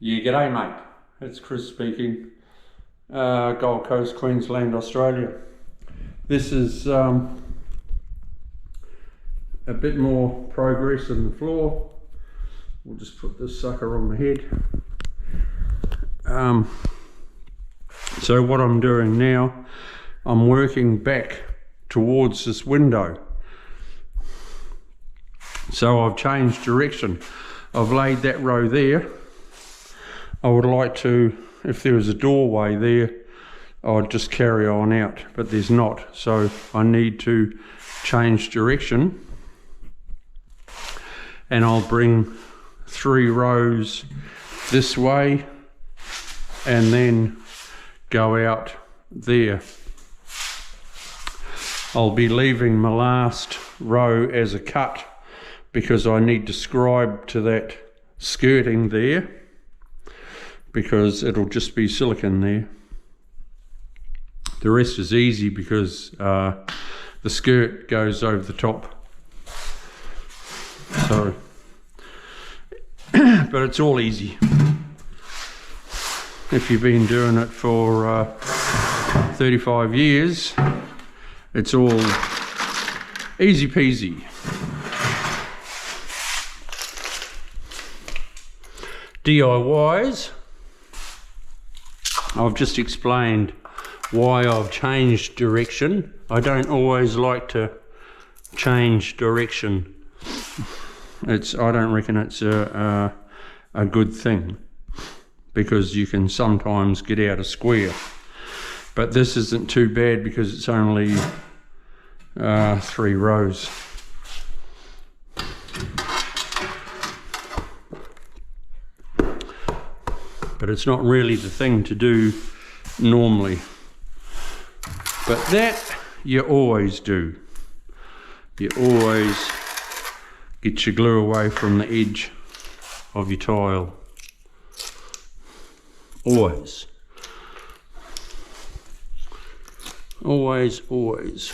Yeah, g'day mate. It's Chris speaking. Gold Coast, Queensland, Australia. This is a bit more progress in the floor. We'll just put this sucker on the head. So what I'm doing now, I'm working back towards this window. So I've changed direction. I've laid that row there. I would like to, if there was a doorway there, I'd just carry on out, but there's not. So I need to change direction, and I'll bring 3 rows this way and then go out there. I'll be leaving my last row as a cut because I need to scribe to that skirting there, because it'll just be silicone there. The rest is easy because the skirt goes over the top. So, but it's all easy. If you've been doing it for 35 years, it's all easy peasy. DIYs. I've just explained why I've changed direction. I don't always like to change direction. I don't reckon it's a good thing, because you can sometimes get out of square. But this isn't too bad because it's only 3 rows. But it's not really the thing to do normally. But that you always do. You always get your glue away from the edge of your tile. Always. Always, always.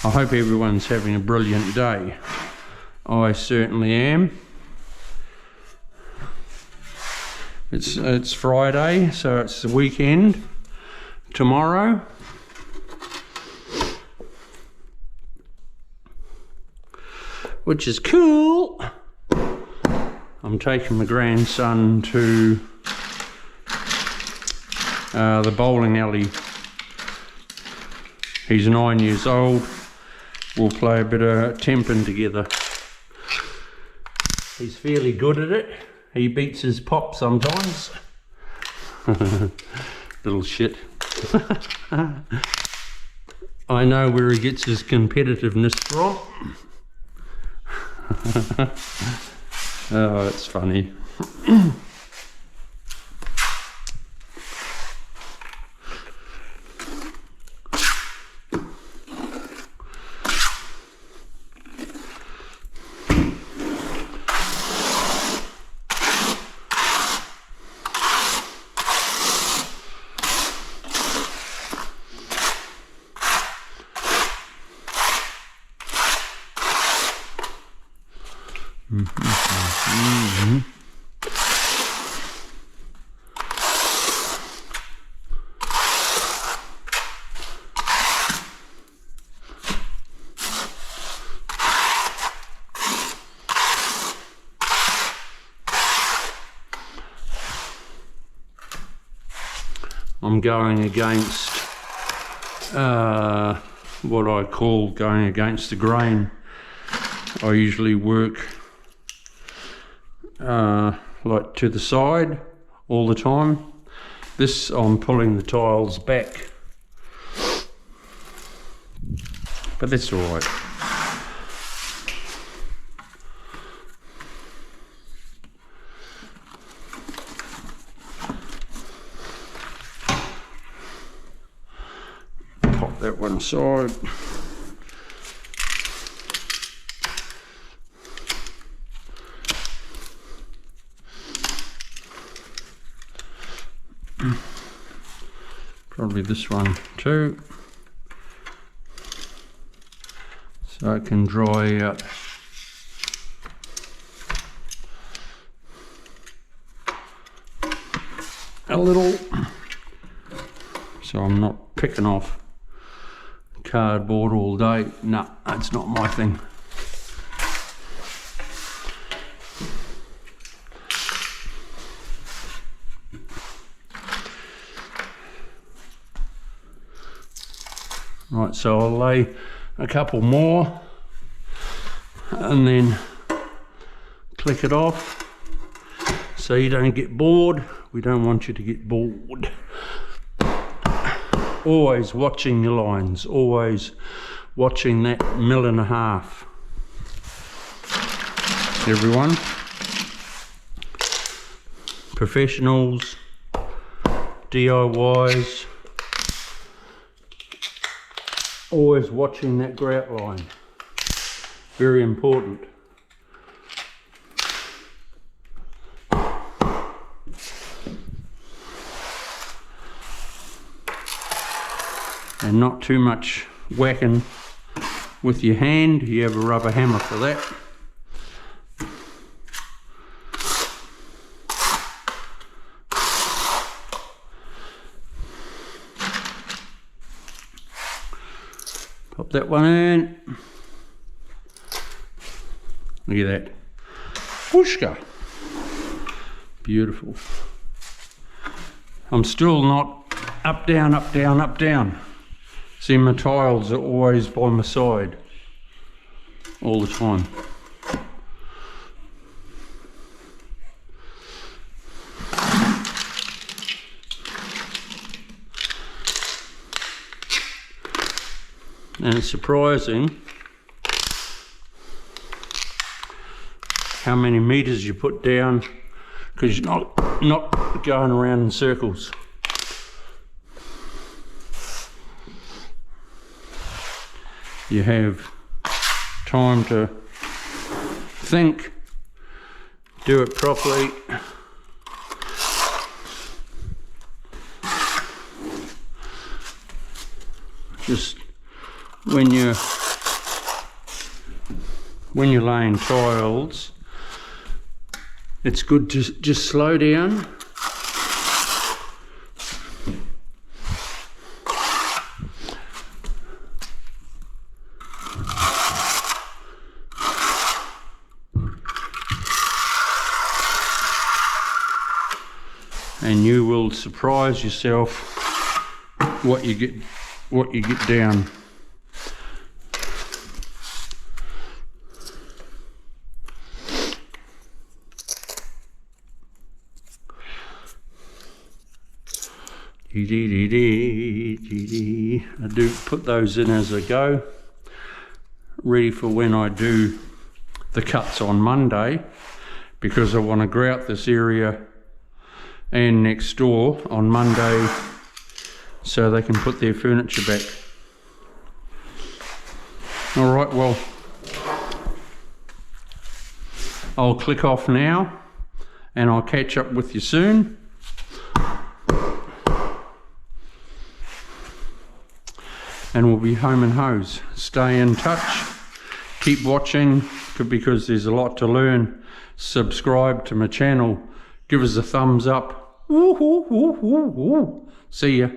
I hope everyone's having a brilliant day. I certainly am. It's Friday, so it's the weekend tomorrow. Which is cool. I'm taking my grandson to the bowling alley. He's 9 years old. We'll play a bit of temping together. He's fairly good at it. He beats his pop sometimes. Little shit. I know where he gets his competitiveness from. Oh, it's funny. I'm going against what I call going against the grain. I usually work like to the side all the time. This, I'm pulling the tiles back, but that's all right. Pop that one aside. Probably this one too, so it can dry out. a little, so I'm not picking off cardboard all day. No, that's not my thing. Right, so I'll lay a couple more and then click it off so you don't get bored. We don't want you to get bored. Always watching your lines, always watching that 1.5 mil. Everyone, professionals, DIYs, always watching that grout line. Very important. And not too much whacking with your hand. You have a rubber hammer for that. Pop that one in. Look at that. Whooshka. Beautiful. I'm still not up, down, up, down, up, down. See, my tiles are always by my side all the time. And it's surprising how many meters you put down because you're not going around in circles. You have time to think, do it properly. Just when you're laying tiles, it's good to just slow down. And you will surprise yourself what you get down. I do put those in as I go, ready for when I do the cuts on Monday, because I want to grout this area and next door on Monday so they can put their furniture back. Alright, well, I'll click off now and I'll catch up with you soon. And we'll be home and hose. Stay in touch, keep watching because there's a lot to learn. Subscribe to my channel, give us a thumbs up. Woo, woo, woo, woo, woo. See ya.